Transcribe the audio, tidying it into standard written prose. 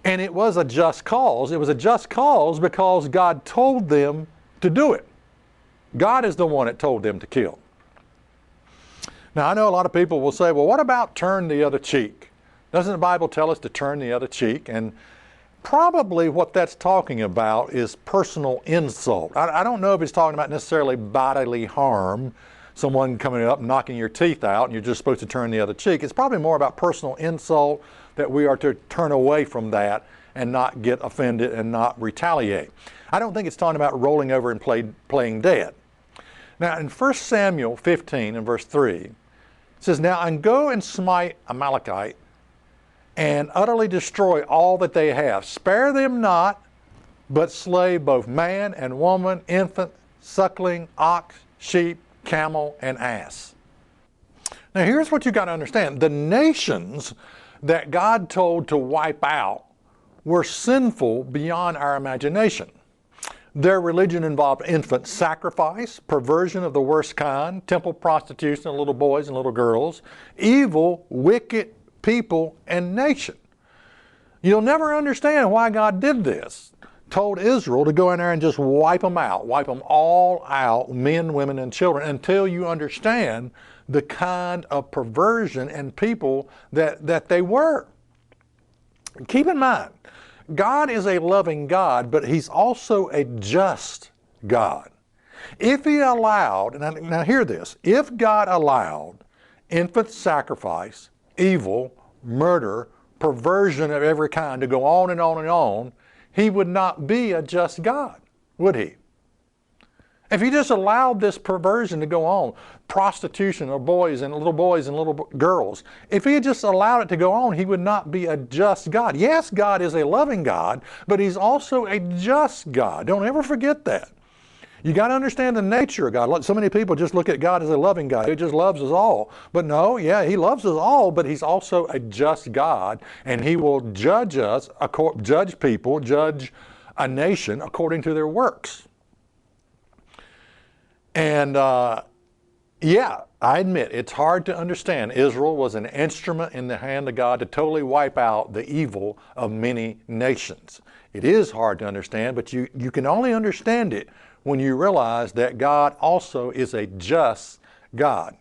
And it was a just cause. It was a just cause because God told them to do it. God is the one that told them to kill. Now, I know a lot of people will say, well, what about turn the other cheek? Doesn't the Bible tell us to turn the other cheek? And probably what that's talking about is personal insult. I don't know if it's talking about necessarily bodily harm, someone coming up and knocking your teeth out and you're just supposed to turn the other cheek. It's probably more about personal insult, that we are to turn away from that and not get offended and not retaliate. I don't think it's talking about rolling over and playing dead. Now in 1 Samuel 15 and verse 3, it says, now and go and smite Amalekite and utterly destroy all that they have. Spare them not, but slay both man and woman, infant, suckling, ox, sheep, camel, and ass. Now here's what you got to understand. The nations that God told to wipe out were sinful beyond our imagination. Their religion involved infant sacrifice, perversion of the worst kind, temple prostitution of little boys and little girls, evil, wicked people and nation. You'll never understand why God did this. Told Israel to go in there and just wipe them out, wipe them all out, men, women, and children, until you understand the kind of perversion and people that they were. Keep in mind, God is a loving God, but He's also a just God. If He allowed, now hear this, if God allowed infant sacrifice, evil, murder, perversion of every kind to go on and on and on, He would not be a just God, would He? If He just allowed this perversion to go on, prostitution of boys and little girls, if He had just allowed it to go on, He would not be a just God. Yes, God is a loving God, but He's also a just God. Don't ever forget that. You got to understand the nature of God. So many people just look at God as a loving God. He just loves us all. But no, yeah, He loves us all, but He's also a just God, and He will judge us, judge people, judge a nation according to their works. And yeah, I admit it's hard to understand. Israel was an instrument in the hand of God to totally wipe out the evil of many nations. It is hard to understand, but you can only understand it when you realize that God also is a just God.